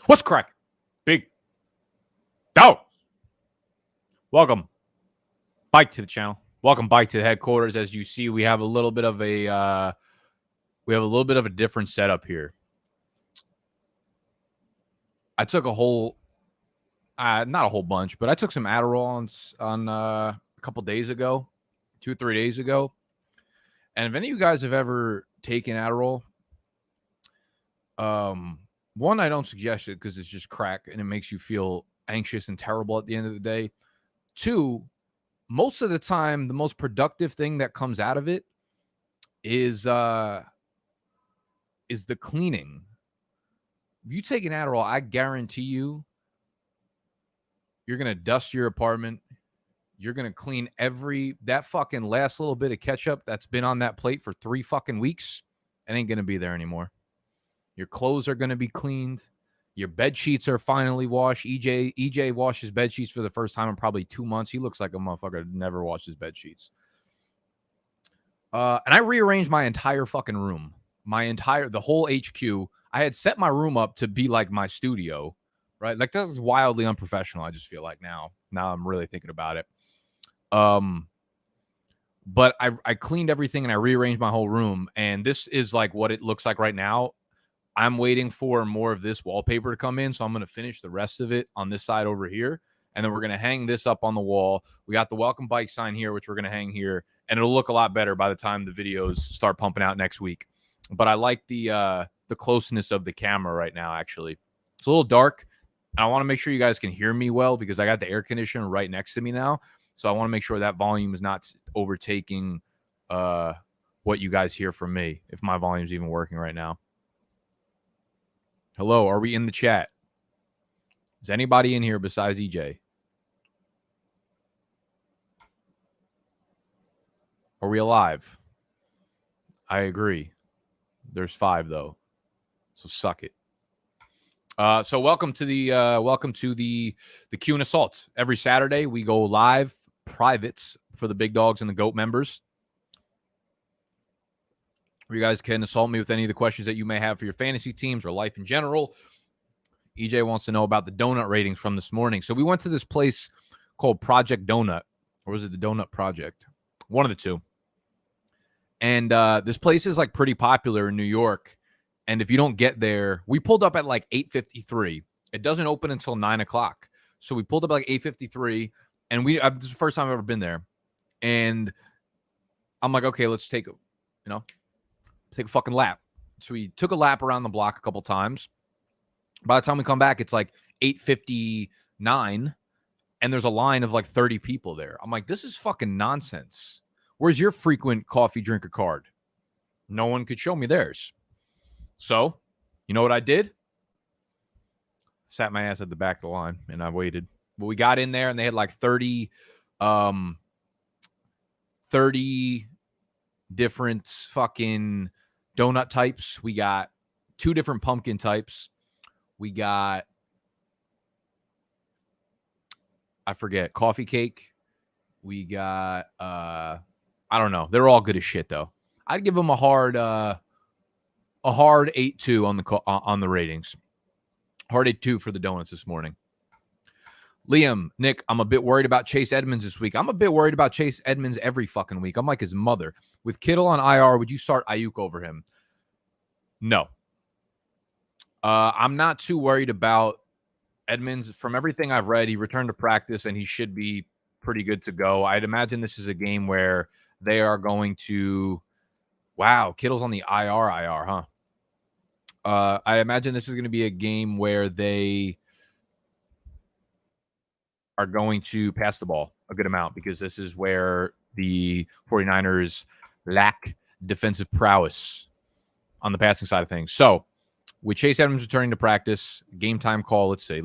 What's crack? Big dog. Welcome back to the channel. Welcome back to the headquarters. As you see, we have a little bit of a different setup here. I took a whole, not a whole bunch, but I took some Adderall on a couple days ago, 2-3 days ago. And if any of you guys have ever taken Adderall, one, I don't suggest it because it's just crack and it makes you feel anxious and terrible at the end of the day. Two, most of the time, the most productive thing that comes out of it is the cleaning. If you take an Adderall, I guarantee you're going to dust your apartment. You're going to clean that fucking last little bit of ketchup that's been on that plate for 3 fucking weeks. It ain't going to be there anymore. Your clothes are going to be cleaned. Your bed sheets are finally washed. EJ washed his bed sheets for the first time in probably 2 months. He looks like a motherfucker that never washed his bed sheets. And I rearranged my entire fucking room. The whole HQ. I had set my room up to be like my studio, right? Like, that is wildly unprofessional, I just feel like now. Now I'm really thinking about it. But I cleaned everything and I rearranged my whole room. And this is like what it looks like right now. I'm waiting for more of this wallpaper to come in, so I'm going to finish the rest of it on this side over here, and then we're going to hang this up on the wall. We got the welcome bike sign here, which we're going to hang here, and it'll look a lot better by the time the videos start pumping out next week. But I like the closeness of the camera right now, actually. It's a little dark, and I want to make sure you guys can hear me well because I got the air conditioner right next to me now, so I want to make sure that volume is not overtaking what you guys hear from me, if my volume's even working right now. Hello, are we in the chat? Is anybody in here besides EJ? Are we alive? I agree. There's 5 though, so suck it. So welcome to the Q&Aassault. Every Saturday we go live privates for the Big Dogs and the GOAT members. You guys can assault me with any of the questions that you may have for your fantasy teams or life in general. EJ wants to know about the donut ratings from this morning. So we went to this place called Project Donut, or was it the Donut Project? One of the two. And this place is like pretty popular in New York. And if you don't get there, we pulled up at like 8:53. It doesn't open until 9 o'clock. So we pulled up at like 8:53, and this is the first time I've ever been there. And I'm like, okay, let's take a fucking lap. So we took a lap around the block a couple times. By the time we come back, it's like 8:59, and there's a line of like 30 people there. I'm like, this is fucking nonsense. Where's your frequent coffee drinker card? No one could show me theirs. So, you know what I did? Sat my ass at the back of the line, and I waited. But we got in there, and they had like 30 different fucking donut types. We got 2 different pumpkin types. We got, I forget, coffee cake. We got, I don't know. They're all good as shit, though. I'd give them a hard 8.2 on the ratings. Hard 8.2 for the donuts this morning. Liam, Nick, I'm a bit worried about Chase Edmonds this week. I'm a bit worried about Chase Edmonds every fucking week. I'm like his mother. With Kittle on IR, would you start Ayuk over him? No. I'm not too worried about Edmonds. From everything I've read, he returned to practice, and he should be pretty good to go. I'd imagine this is a game where they are going to – wow, Kittle's on the IR, huh? I imagine this is going to be a game where they are going to pass the ball a good amount because this is where the 49ers lack defensive prowess on the passing side of things. So, with Chase Edmonds returning to practice, game time call, let's see.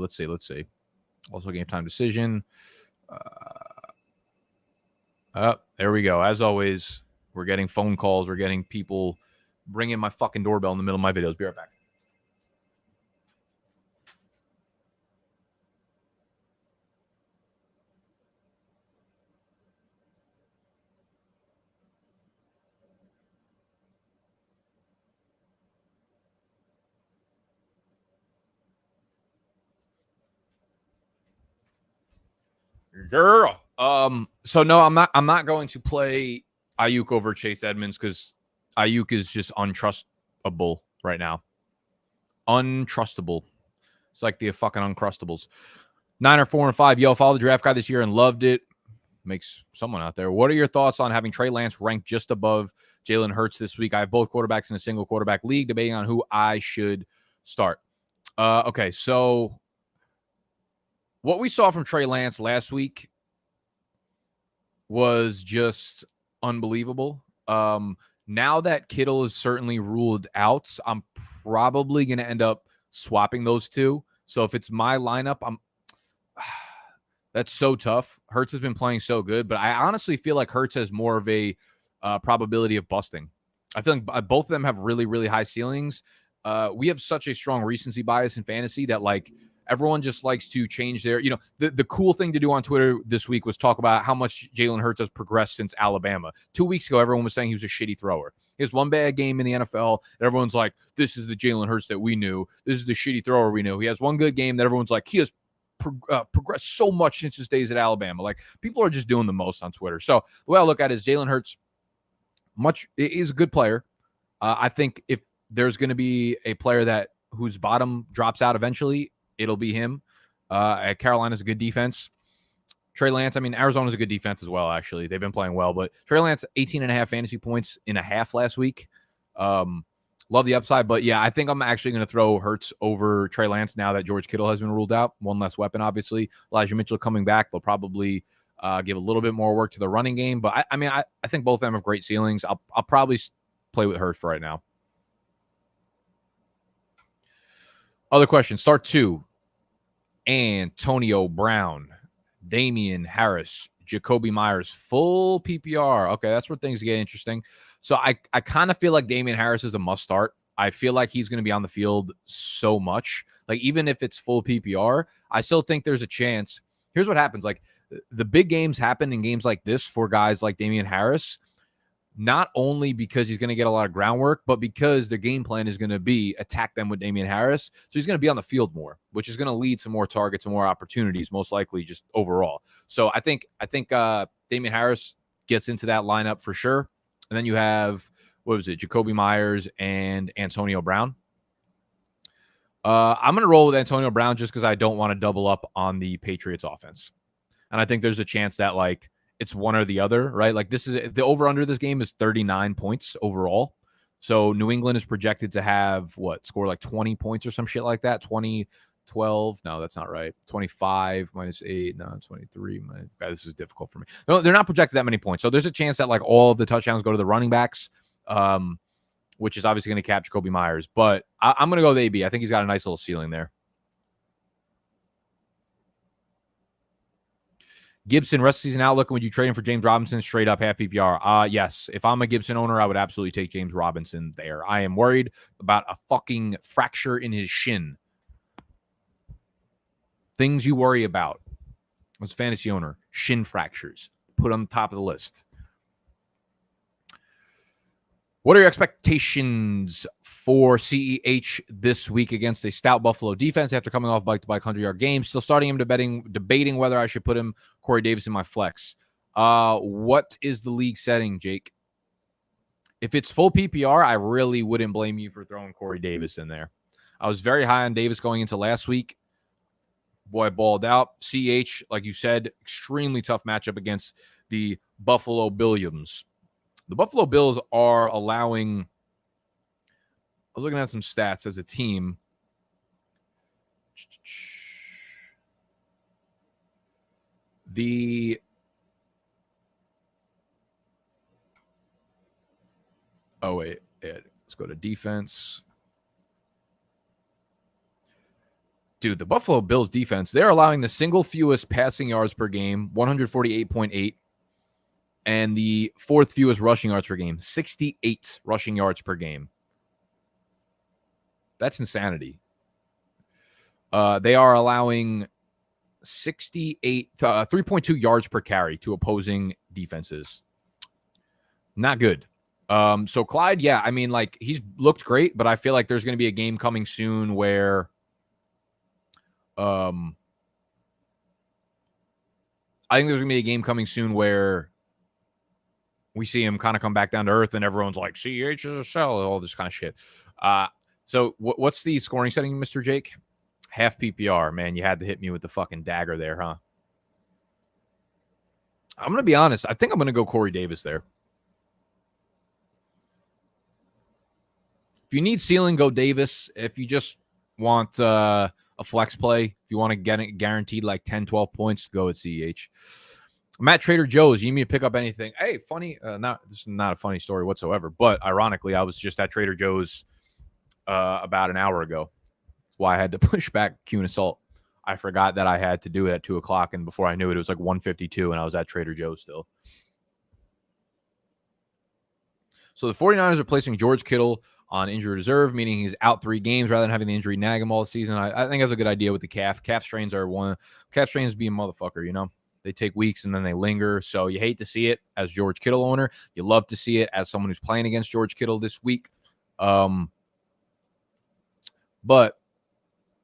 Also game time decision. There we go. As always, we're getting phone calls. We're getting people ringing my fucking doorbell in the middle of my videos. Be right back. Girl. So no, I'm not going to play Ayuk over Chase Edmonds because Ayuk is just untrustable right now. Untrustable. It's like the fucking Uncrustables. 9 4-5. Yo, followed the draft guide this year and loved it. Makes someone out there. What are your thoughts on having Trey Lance ranked just above Jalen Hurts this week? I have both quarterbacks in a single quarterback league, debating on who I should start. Okay, so what we saw from Trey Lance last week was just unbelievable. Now that Kittle is certainly ruled out, I'm probably going to end up swapping those two. So if it's my lineup, that's so tough. Hurts has been playing so good, but I honestly feel like Hurts has more of a probability of busting. I feel like both of them have really, really high ceilings. We have such a strong recency bias in fantasy that like everyone just likes to change their, the cool thing to do on Twitter this week was talk about how much Jalen Hurts has progressed since Alabama. 2 weeks ago, everyone was saying he was a shitty thrower. He has one bad game in the NFL, and everyone's like, this is the Jalen Hurts that we knew. This is the shitty thrower we knew. He has one good game that everyone's like, he has progressed so much since his days at Alabama. Like, people are just doing the most on Twitter. So the way I look at it is Jalen Hurts is a good player. I think if there's going to be a player whose bottom drops out eventually, it'll be him. Carolina's a good defense. Trey Lance, Arizona's a good defense as well, actually. They've been playing well, but Trey Lance, 18.5 fantasy points in a half last week. Love the upside, but yeah, I think I'm actually going to throw Hurts over Trey Lance now that George Kittle has been ruled out. One less weapon, obviously. Elijah Mitchell coming back. They'll probably give a little bit more work to the running game, but I think both of them have great ceilings. I'll probably play with Hurts for right now. Other question, start 2. Antonio Brown, Damian Harris, Jacoby Myers, full PPR. Okay, that's where things get interesting. So I kind of feel like Damian Harris is a must start. I feel like he's going to be on the field so much. Like, even if it's full PPR, I still think there's a chance. Here's what happens. Like, the big games happen in games like this for guys like Damian Harris, not only because he's going to get a lot of groundwork, but because their game plan is going to be attack them with Damian Harris. So he's going to be on the field more, which is going to lead to more targets and more opportunities, most likely just overall. So I think Damian Harris gets into that lineup for sure. And then you have, Jacoby Myers and Antonio Brown. I'm going to roll with Antonio Brown just because I don't want to double up on the Patriots offense. And I think there's a chance that, like, it's one or the other, right? Like, this is the over-under this game is 39 points overall. So New England is projected to have, score like 20 points or some shit like that. 20, 12. No, that's not right. 25 minus 8. No, 23. God, this is difficult for me. No, they're not projected that many points. So there's a chance that, like, all of the touchdowns go to the running backs, which is obviously going to cap Jacoby Myers. But I'm going to go with AB. I think he's got a nice little ceiling there. Gibson, rest of season outlook, and would you trade him for James Robinson straight up half PPR? Yes. If I'm a Gibson owner, I would absolutely take James Robinson there. I am worried about a fucking fracture in his shin. Things you worry about as a fantasy owner, shin fractures. Put on the top of the list. What are your expectations for CEH this week against a stout Buffalo defense after coming off bike-to-bike 100-yard game? Still starting him, debating whether I should put him, Corey Davis, in my flex. What is the league setting, Jake? If it's full PPR, I really wouldn't blame you for throwing Corey Davis in there. I was very high on Davis going into last week. Boy, balled out. CEH, like you said, extremely tough matchup against the Buffalo Billions. The Buffalo Bills are allowing, I was looking at some stats as a team. Let's go to defense. Dude, the Buffalo Bills defense, they're allowing the single fewest passing yards per game, 148.8. And the fourth fewest rushing yards per game, 68 rushing yards per game. That's insanity. They are allowing 3.2 yards per carry to opposing defenses. Not good. So Clyde, yeah, he's looked great, but I feel like there's going to be a game coming soon where I think there's going to be a game coming soon where we see him kind of come back down to earth and everyone's like, CH is a sell, all this kind of shit. So what's the scoring setting, Mr. Jake? Half PPR. Man, you had to hit me with the fucking dagger there, huh? I'm going to be honest. I think I'm going to go Corey Davis there. If you need ceiling, go Davis. If you just want a flex play, if you want to get it guaranteed like 10, 12 points, go at CEH. I'm at Trader Joe's. You need me to pick up anything? Hey, funny. This is not a funny story whatsoever, but ironically, I was just at Trader Joe's about an hour ago. That's why I had to push back Q&Aassault. I forgot that I had to do it at 2 o'clock, and before I knew it, it was like 1:52, and I was at Trader Joe's still. So the 49ers are placing George Kittle on injury reserve, meaning he's out 3 games rather than having the injury nag him all season. I think that's a good idea with the calf. Calf strains are calf strains be a motherfucker, you know? They take weeks and then they linger. So you hate to see it as George Kittle owner. You love to see it as someone who's playing against George Kittle this week. But,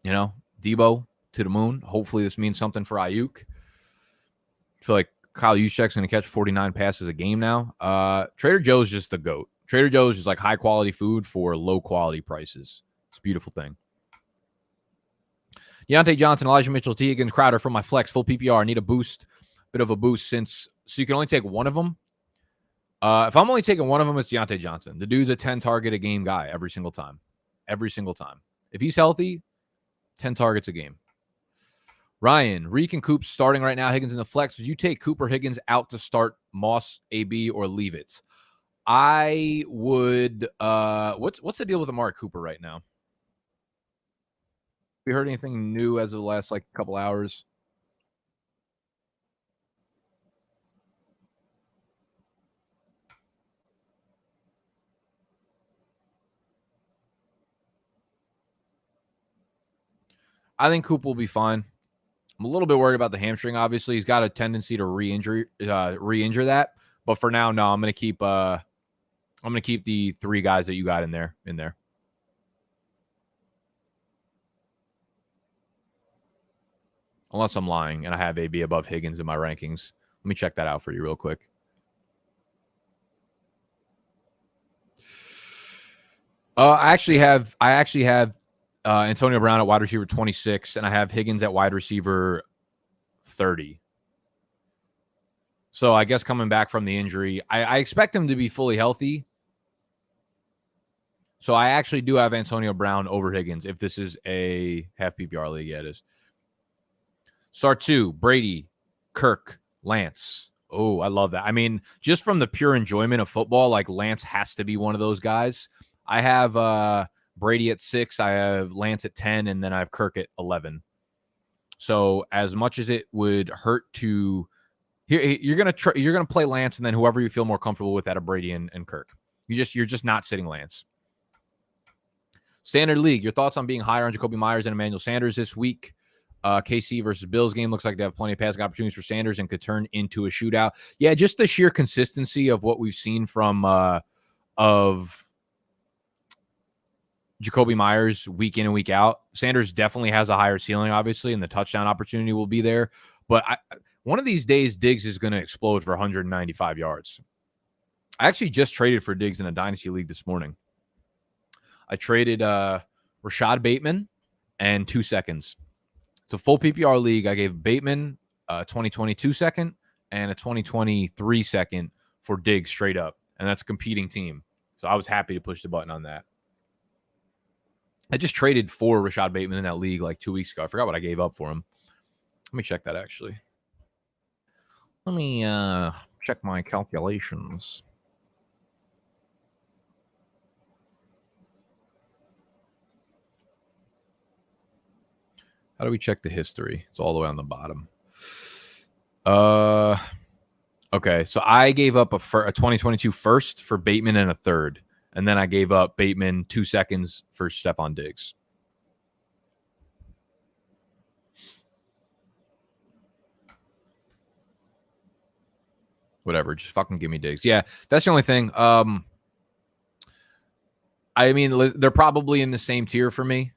you know, Debo to the moon. Hopefully this means something for Ayuk. I feel like Kyle Juszczyk's going to catch 49 passes a game now. Trader Joe's just the GOAT. Trader Joe's is like high-quality food for low-quality prices. It's a beautiful thing. Deontay Johnson, Elijah Mitchell, T. Higgins, Crowder from my flex, full PPR. I need a boost, bit of a boost so you can only take one of them. If I'm only taking one of them, it's Deontay Johnson. The dude's a 10-target-a-game guy every single time. Every single time. If he's healthy, 10 targets a game. Ryan, Reek and Coop starting right now. Higgins in the flex. Would you take Cooper Higgins out to start Moss, AB, or leave it? I would. What's the deal with Amari Cooper right now? Have you heard anything new as of the last couple hours? I think Coop will be fine. I'm a little bit worried about the hamstring. Obviously, he's got a tendency to re-injure that. But for now, no, I'm gonna keep the 3 guys that you got in there. Unless I'm lying and I have AB above Higgins in my rankings. Let me check that out for you real quick. I actually have Antonio Brown at wide receiver 26, and I have Higgins at wide receiver 30. So I guess coming back from the injury, I expect him to be fully healthy. So I actually do have Antonio Brown over Higgins if this is a half PPR league. Yeah, it is. Start 2, Brady, Kirk, Lance. Oh, I love that. I mean, just from the pure enjoyment of football, Lance has to be one of those guys. I have Brady at 6, I have Lance at 10, and then I have Kirk at 11. So as much as it would hurt to you're gonna play Lance, and then whoever you feel more comfortable with out of Brady and Kirk. You're just not sitting Lance. Standard League, your thoughts on being higher on Jacoby Myers and Emmanuel Sanders this week? KC versus Bills game looks like they have plenty of passing opportunities for Sanders and could turn into a shootout. Yeah, just the sheer consistency of what we've seen from of Jacoby Myers week in and week out. Sanders definitely has a higher ceiling, obviously, and the touchdown opportunity will be there. But one of these days, Diggs is going to explode for 195 yards. I actually just traded for Diggs in a dynasty league this morning. I traded Rashad Bateman and 2 seconds. It's a full PPR league. I gave Bateman a 2022 second and a 2023 second for Diggs straight up. And that's a competing team. So I was happy to push the button on that. I just traded for Rashad Bateman in that league 2 weeks ago. I forgot what I gave up for him. Let me check that, actually. Let me check my calculations. How do we check the history? It's all the way on the bottom. Okay, so I gave up a 2022 first for Bateman and a third. And then I gave up Bateman 2 seconds for Stephon Diggs. Whatever, just fucking give me Diggs. Yeah, that's the only thing. I mean, they're probably in the same tier for me.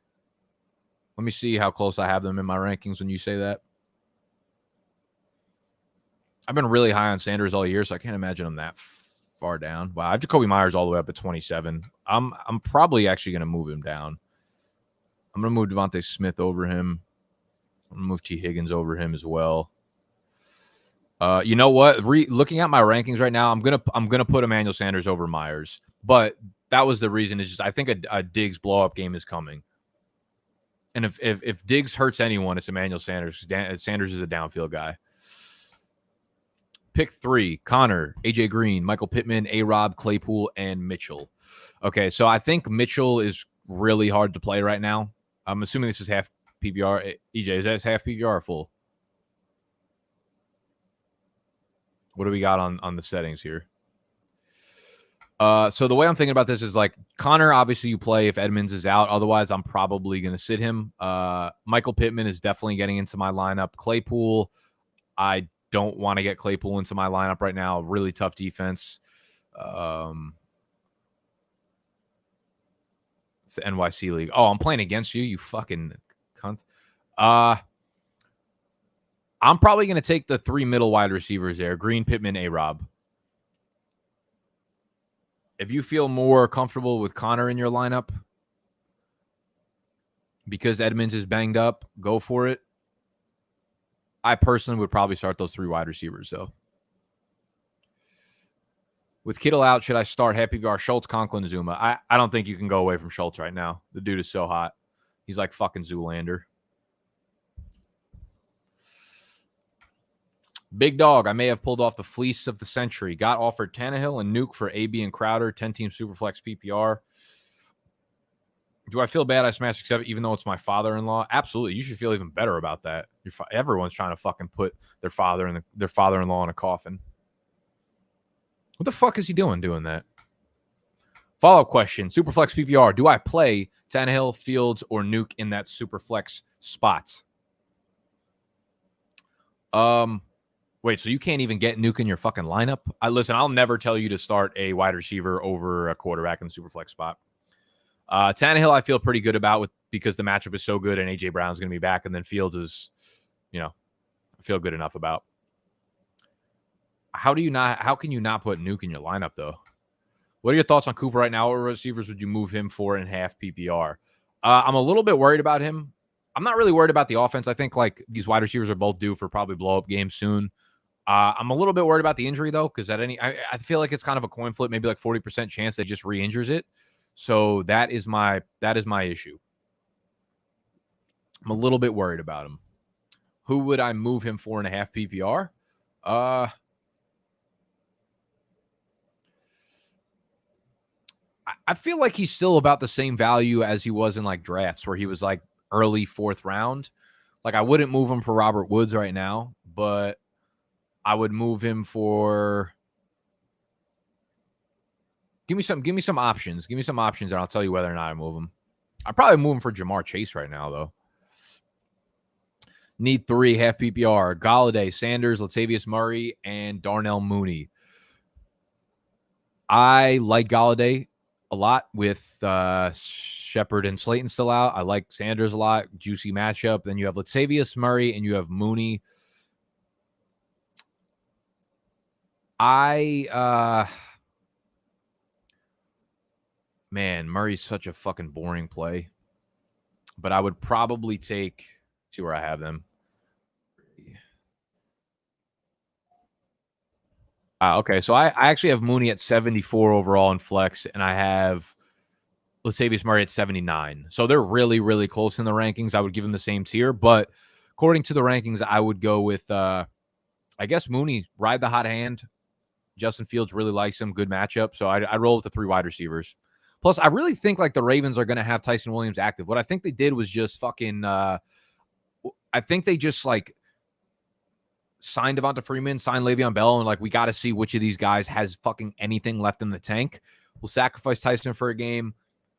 Let me see how close I have them in my rankings when you say that. I've been really high on Sanders all year, so I can't imagine I'm that far down. Wow, I have Jacoby Myers all the way up at 27. I'm probably actually going to move him down. I'm going to move Devontae Smith over him. I'm going to move T. Higgins over him as well. You know what? Looking at my rankings right now, I'm gonna put Emmanuel Sanders over Myers. But that was the reason. Is just I think a Diggs blow up game is coming. And if Diggs hurts anyone, it's Emmanuel Sanders. Sanders is a downfield guy. Pick 3, Connor, AJ Green, Michael Pittman, A-Rob, Claypool, and Mitchell. Okay, so I think Mitchell is really hard to play right now. I'm assuming this is half PPR. EJ, is that half PPR or full? What do we got on the settings here? So the way I'm thinking about this is like Connor, obviously you play if Edmonds is out. Otherwise, I'm probably going to sit him. Michael Pittman is definitely getting into my lineup. Claypool, I don't want to get Claypool into my lineup right now. Really tough defense. It's the NYC League. Oh, I'm playing against you, you fucking cunt. I'm probably going to take the 3 middle wide receivers there. Green, Pittman, A-Rob. If you feel more comfortable with Connor in your lineup because Edmonds is banged up, go for it. I personally would probably start those 3 wide receivers, though. With Kittle out, should I start Happy Bar, Schultz, Conklin, Zuma? I don't think you can go away from Schultz right now. The dude is so hot. He's like fucking Zoolander. Big dog, I may have pulled off the fleece of the century. Got offered Tannehill and Nuke for AB and Crowder, 10-team Superflex PPR. Do I feel bad I smashed accept even though it's my father-in-law? Absolutely. You should feel even better about that. Everyone's trying to fucking put their father-in-law in a coffin. What the fuck is he doing that? Follow-up question. Superflex PPR. Do I play Tannehill, Fields, or Nuke in that Superflex spots? Wait, so you can't even get Nuke in your fucking lineup? Listen, I'll never tell you to start a wide receiver over a quarterback in the Superflex spot. Tannehill, I feel pretty good about because the matchup is so good and A.J. Brown's going to be back, and then Fields is, I feel good enough about. How can you not put Nuke in your lineup, though? What are your thoughts on Cooper right now? What receivers would you move him for in half PPR? I'm a little bit worried about him. I'm not really worried about the offense. I think like these wide receivers are both due for probably blow-up games soon. I'm a little bit worried about the injury, though, because I feel like it's kind of a coin flip, maybe like 40% chance they just re-injures it. So that is my issue. I'm a little bit worried about him. Who would I move him for in a half PPR? I feel like he's still about the same value as he was in like drafts where he was like early 4th round. Like I wouldn't move him for Robert Woods right now, but I would move him for. Give me some options. Give me some options, and I'll tell you whether or not I move him. I'd probably move him for Jamar Chase right now, though. Need 3 half PPR. Galladay, Sanders, Latavius Murray, and Darnell Mooney. I like Galladay a lot with Shepard and Slayton still out. I like Sanders a lot. Juicy matchup. Then you have Latavius Murray and you have Mooney. Man, Murray's such a fucking boring play. But I would probably take, see where I have them. Okay, so I actually have Mooney at 74 overall in flex, and I have Latavius Murray at 79. So they're really, really close in the rankings. I would give them the same tier, but according to the rankings, I would go with, I guess, Mooney, ride the hot hand. Justin Fields really likes him. Good matchup. So I roll with the 3 wide receivers. Plus, I really think like the Ravens are going to have Tyson Williams active. What I think they did was just fucking, I think they just like signed Devonta Freeman, signed Le'Veon Bell, and like we got to see which of these guys has fucking anything left in the tank. We'll sacrifice Tyson for a game.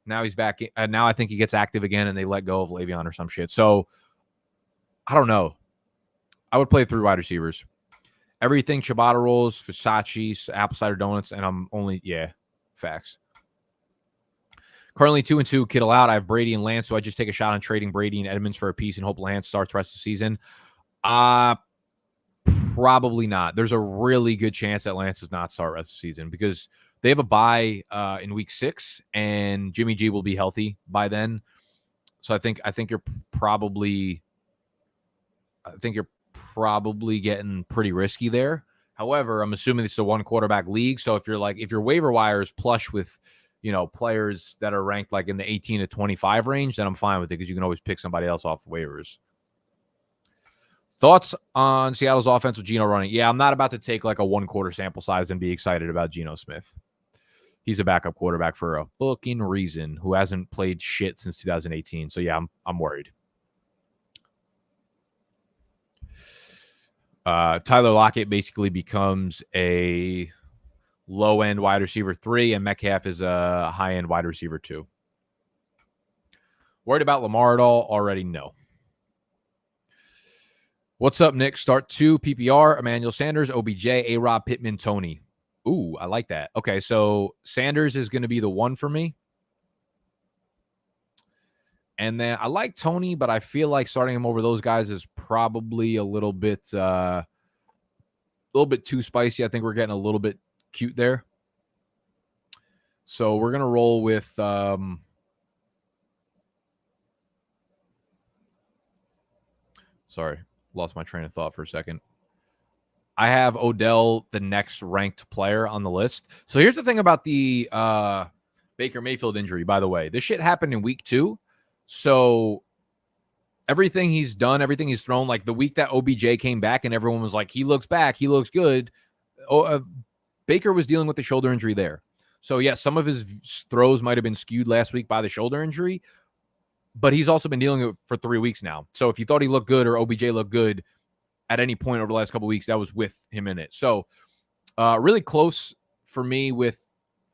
Now he's back. Now I think he gets active again, and they let go of Le'Veon or some shit. So I don't know. I would play 3 wide receivers. Everything ciabatta rolls, Versace, apple cider donuts, and I'm only facts. Currently 2-2, Kittle out. I have Brady and Lance, so I just take a shot on trading Brady and Edmonds for a piece and hope Lance starts rest of the season. Probably not. There's a really good chance that Lance does not start rest of the season because they have a bye in week 6, and Jimmy G will be healthy by then. So I think you're probably getting pretty risky there. However, I'm assuming it's a one quarterback league. So if your waiver wire is plush with, players that are ranked like in the 18 to 25 range, then I'm fine with it because you can always pick somebody else off waivers. Thoughts on Seattle's offense with Geno running? Yeah, I'm not about to take like a 1 quarter sample size and be excited about Geno Smith. He's a backup quarterback for a fucking reason who hasn't played shit since 2018. So yeah, I'm worried. Tyler Lockett basically becomes a low-end wide receiver 3, and Metcalf is a high-end wide receiver 2. Worried about Lamar at all? Already no. What's up, Nick? Start 2 PPR, Emmanuel Sanders, OBJ, A-Rob, Pittman, Tony. Ooh, I like that. Okay, so Sanders is going to be the 1 for me. And then I like Tony, but I feel like starting him over those guys is probably a little bit too spicy. I think we're getting a little bit cute there. So we're going to roll with sorry, lost my train of thought for a second. I have Odell, the next ranked player on the list. So here's the thing about the Baker Mayfield injury, by the way. This shit happened in week 2. So everything he's done, everything he's thrown, like the week that OBJ came back and everyone was like, he looks back, he looks good. Baker was dealing with the shoulder injury there. So, yeah, some of his throws might have been skewed last week by the shoulder injury, but he's also been dealing with it for 3 weeks now. So if you thought he looked good or OBJ looked good at any point over the last couple of weeks, that was with him in it. So really close for me with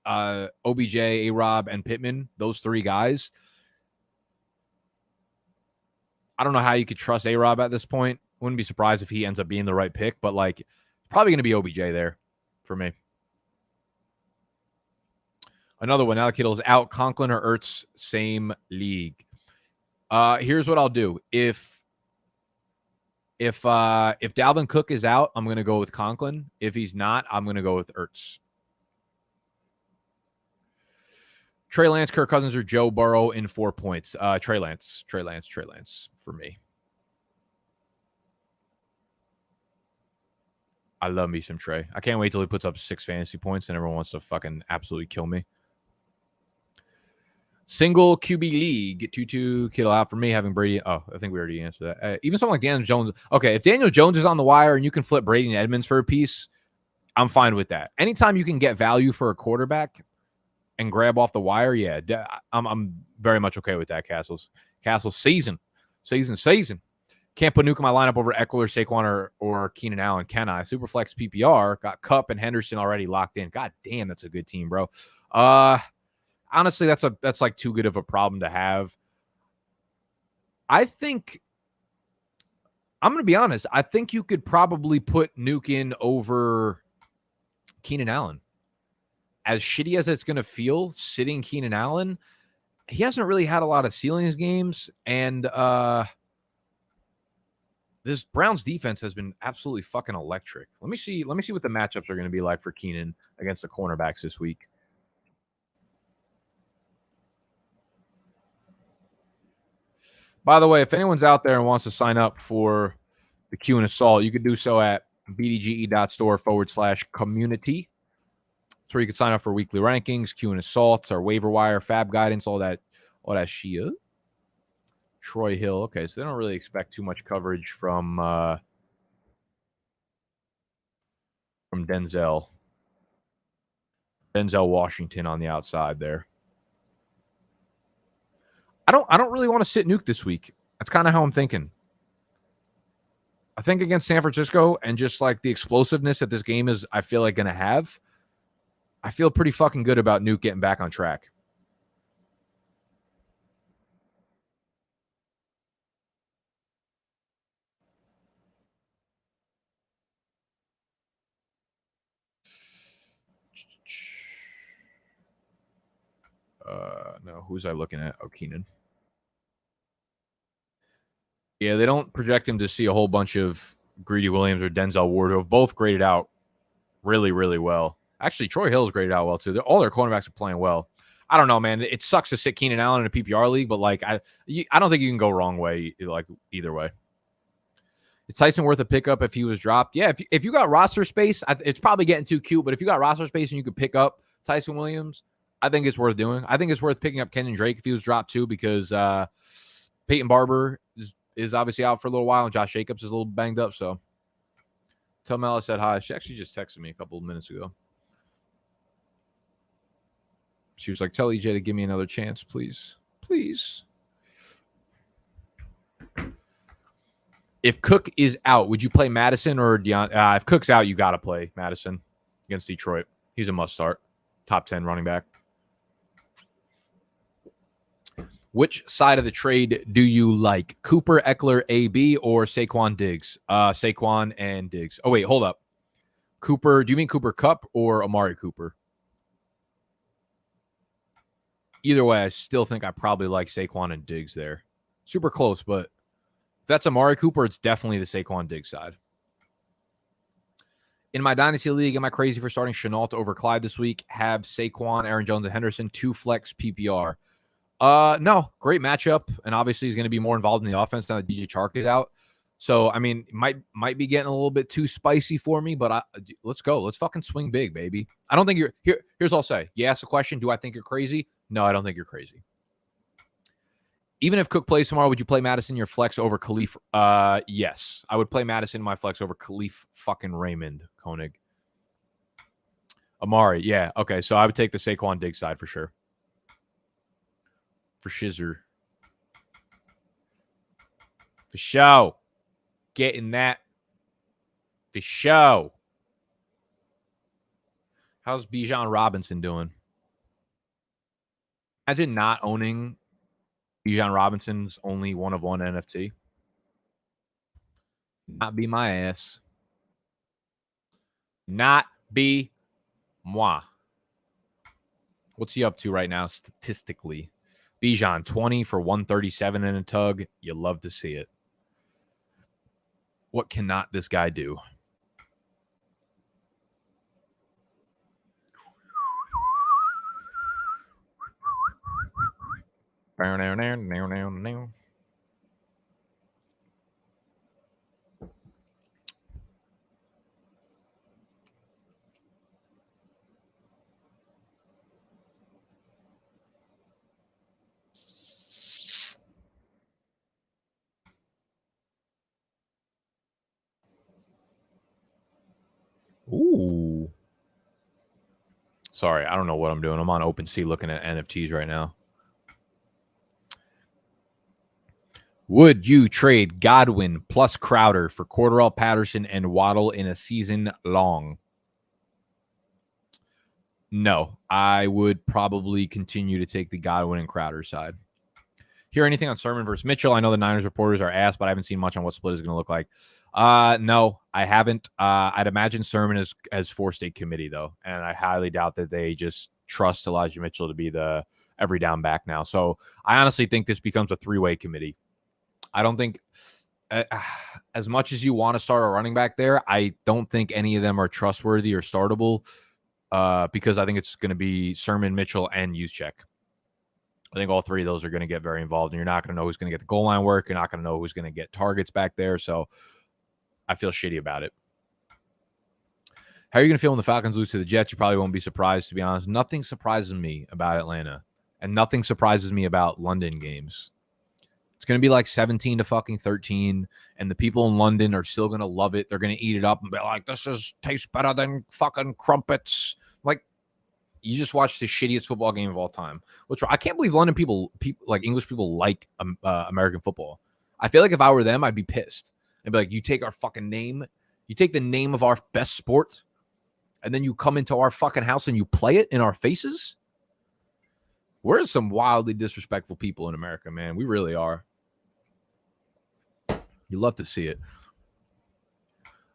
OBJ, A-Rob, and Pittman, those 3 guys. I don't know how you could trust A-Rob at this point. Wouldn't be surprised if he ends up being the right pick, but like probably going to be OBJ there for me. Another one. Now Kittle's out. Conklin or Ertz, same league. Here's what I'll do. If Dalvin Cook is out, I'm going to go with Conklin. If he's not, I'm going to go with Ertz. Trey Lance, Kirk Cousins, or Joe Burrow in 4 points. Trey Lance for me. I love me some Trey. I can't wait till he puts up 6 fantasy points and everyone wants to fucking absolutely kill me. Single QB league, 2-2 Kittle out for me, having Brady. Oh, I think we already answered that. Even something like Daniel Jones. Okay, if Daniel Jones is on the wire and you can flip Brady and Edmonds for a piece, I'm fine with that. Anytime you can get value for a quarterback and grab off the wire, yeah, I'm very much okay with that, Castles. Season. Can't put Nuke in my lineup over Eckler, Saquon, or Keenan Allen, can I? Superflex PPR, got Kupp and Henderson already locked in. God damn, that's a good team, bro. Honestly, that's like too good of a problem to have. I think, I'm going to be honest, I think you could probably put Nuke in over Keenan Allen. As shitty as it's going to feel, sitting Keenan Allen, he hasn't really had a lot of ceilings games, and this Browns defense has been absolutely fucking electric. Let me see what the matchups are going to be like for Keenan against the cornerbacks this week. By the way, if anyone's out there and wants to sign up for the Q&Aassault, you can do so at bdge.store/community. That's where you can sign up for weekly rankings, Q&Assaults, our waiver wire, fab guidance, all that shit. Troy Hill. Okay, so they don't really expect too much coverage from Denzel. Denzel Washington on the outside there. I don't really want to sit Nuke this week. That's kind of how I'm thinking. I think against San Francisco and just like the explosiveness that this game is, I feel like going to have, I feel pretty fucking good about Nuke getting back on track. No, who's I looking at? Oh, Keenan. Yeah, they don't project him to see a whole bunch of Greedy Williams or Denzel Ward, who have both graded out really, really well. Actually, Troy Hill's graded out well, too. All their cornerbacks are playing well. I don't know, man. It sucks to sit Keenan Allen in a PPR league, but like I don't think you can go wrong way, like either way. Is Tyson worth a pickup if he was dropped? Yeah, if you got roster space, it's probably getting too cute, but if you got roster space and you could pick up Tyson Williams, I think it's worth doing. I think it's worth picking up Kenyon Drake if he was dropped too, because Peyton Barber is obviously out for a little while, and Josh Jacobs is a little banged up. So tell Mel I said hi. She actually just texted me a couple of minutes ago. She was like, tell EJ to give me another chance, please. Please. If Cook is out, would you play Madison or Deion? If Cook's out, you got to play Madison against Detroit. He's a must start. Top 10 running back. Which side of the trade do you like? Cooper, Eckler, AB, or Saquon Diggs? Saquon and Diggs. Oh, wait, hold up. Cooper, do you mean Cooper Kupp or Amari Cooper? Either way, I still think I probably like Saquon and Diggs there. Super close, but if that's Amari Cooper, it's definitely the Saquon Diggs side. In my Dynasty League, am I crazy for starting Shenault over Clyde this week? Have Saquon, Aaron Jones, and Henderson, 2 flex PPR. No, great matchup, and obviously he's going to be more involved in the offense now that DJ Chark is out. So, I mean, might be getting a little bit too spicy for me, but let's go. Let's fucking swing big, baby. I don't think you're here. Here's what I'll say. You ask the question, do I think you're crazy? No, I don't think you're crazy. Even if Cook plays tomorrow, would you play Madison your flex over Khalif? Yes, I would play Madison in my flex over Khalif fucking Raymond Koenig. Amari, yeah, okay. So I would take the Saquon Diggs side for sure. For Shizer. For show. Getting that. For show. How's Bijan Robinson doing? Imagine not owning Bijan Robinson's only one of one NFT. Not be my ass. Not be moi. What's he up to right now statistically? Bijan, 20 for 137 in a tug. You love to see it. What cannot this guy do? Ooh. Sorry, I don't know what I'm doing. I'm on OpenSea looking at NFTs right now. Would you trade Godwin plus Crowder for Cordarrelle Patterson and Waddle in a season long? No, I would probably continue to take the Godwin and Crowder side. Hear anything on Sermon versus Mitchell? I know the Niners reporters are asked, but I haven't seen much on what split is going to look like. No, I haven't. I'd imagine Sermon has forced a committee, though, and I highly doubt that they just trust Elijah Mitchell to be the every down back now. So I honestly think this becomes a 3-way committee. I don't think, as much as you want to start a running back there, I don't think any of them are trustworthy or startable because I think it's going to be Sermon, Mitchell, and Juszczyk. I think all 3 of those are going to get very involved, and you're not going to know who's going to get the goal line work. You're not going to know who's going to get targets back there. So I feel shitty about it. How are you going to feel when the Falcons lose to the Jets? You probably won't be surprised, to be honest. Nothing surprises me about Atlanta, and nothing surprises me about London games. It's going to be like 17 to fucking 13, and the people in London are still going to love it. They're going to eat it up and be like, this tastes better than fucking crumpets. Like, you just watched the shittiest football game of all time. Which I can't believe London people like English people like American football. I feel like if I were them, I'd be pissed. I'd be like, you take our fucking name, you take the name of our best sport, and then you come into our fucking house and you play it in our faces? We're some wildly disrespectful people in America, man. We really are. You love to see it.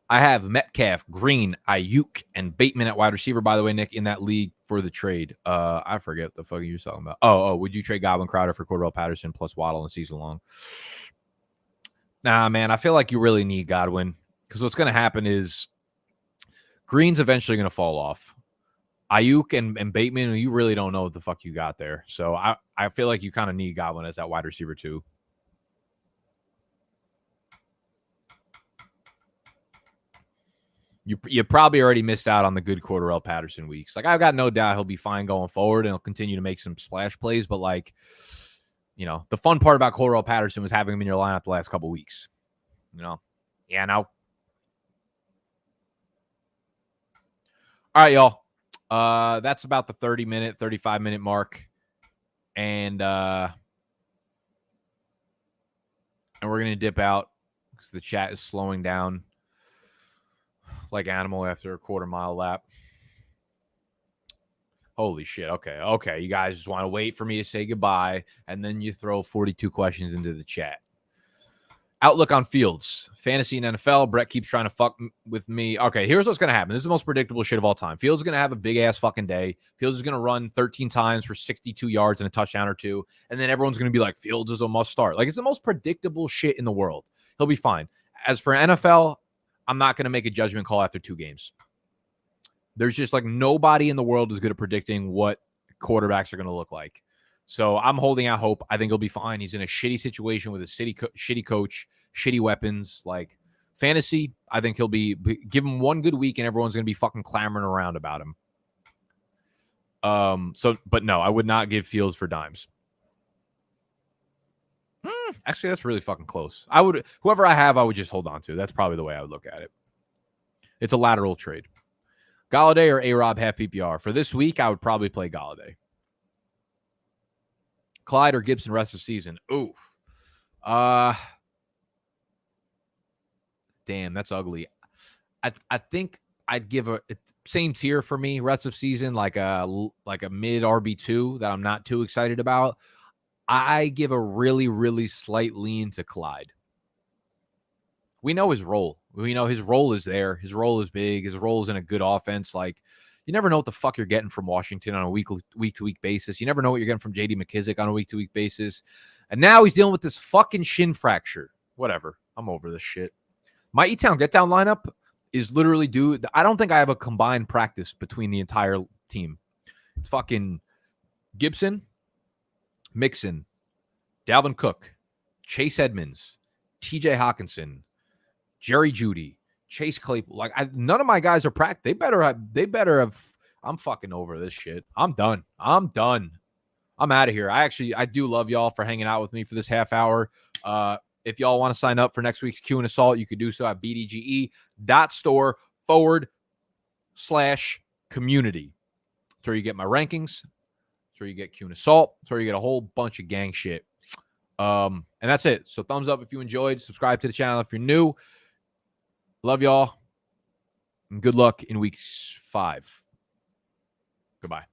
I have Metcalf, Green, Ayuk, and Bateman at wide receiver, by the way, Nick, in that league for the trade. I forget what the fuck you were talking about. Oh, would you trade Godwin Crowder for Cordarrelle Patterson plus Waddle in season long? Nah, man, I feel like you really need Godwin Because what's going to happen is Green's eventually going to fall off. Ayuk and Bateman, you really don't know what the fuck you got there. So I feel like you kind of need Godwin as that wide receiver too. You probably already missed out on the good Cordarrelle Patterson weeks. Like, I've got no doubt he'll be fine going forward and he'll continue to make some splash plays. But, like, you know, the fun part about Cordarrelle Patterson was having him in your lineup the last couple of weeks. You know? Yeah, no. All right, y'all. That's about the 30-minute, 35-minute mark. And we're going to dip out because the chat is slowing down like animal after a quarter-mile lap. Holy shit. Okay. You guys just want to wait for me to say goodbye, and then you throw 42 questions into the chat. Outlook on Fields. Fantasy and NFL. Brett keeps trying to fuck with me. Okay, here's what's going to happen. This is the most predictable shit of all time. Fields is going to have a big-ass fucking day. Fields is going to run 13 times for 62 yards and a touchdown or two, and then everyone's going to be like, Fields is a must-start. Like, it's the most predictable shit in the world. He'll be fine. As for NFL, I'm not going to make a judgment call after 2 games. There's just, like, nobody in the world is good at predicting what quarterbacks are going to look like. So I'm holding out hope. I think he'll be fine. He's in a shitty situation with a shitty coach, shitty weapons. Like, fantasy, I think he'll be give him one good week and everyone's going to be fucking clamoring around about him. But no, I would not give Fields for dimes. Actually, that's really fucking close. Whoever I have, I would just hold on to. That's probably the way I would look at it. It's a lateral trade. Galladay or A-Rob half PPR. For this week, I would probably play Galladay. Clyde or Gibson rest of season. Oof. Damn, that's ugly. I think I'd give a same tier for me, rest of season, like a mid RB2 that I'm not too excited about. I give a really, really slight lean to Clyde. We know his role. We know his role is there. His role is big. His role is in a good offense. Like, you never know what the fuck you're getting from Washington on a week-to-week basis. You never know what you're getting from J.D. McKissick on a week-to-week basis. And now he's dealing with this fucking shin fracture. Whatever. I'm over this shit. My E-Town Get-Down lineup is literally I don't think I have a combined practice between the entire team. It's fucking Gibson, Mixon, Dalvin Cook, Chase Edmonds, TJ Hawkinson, Jerry Jeudy, Chase Claypool. Like, none of my guys are practice. They better have. I'm fucking over this shit. I'm done. I'm out of here. I do love y'all for hanging out with me for this half hour. If y'all want to sign up for next week's Q&Aassault, you could do so at bdge.store/community. That's where you get my rankings. That's where you get Q&Aassault. That's where you get a whole bunch of gang shit. And that's it. So thumbs up if you enjoyed. Subscribe to the channel if you're new. Love y'all. And good luck in week 5. Goodbye.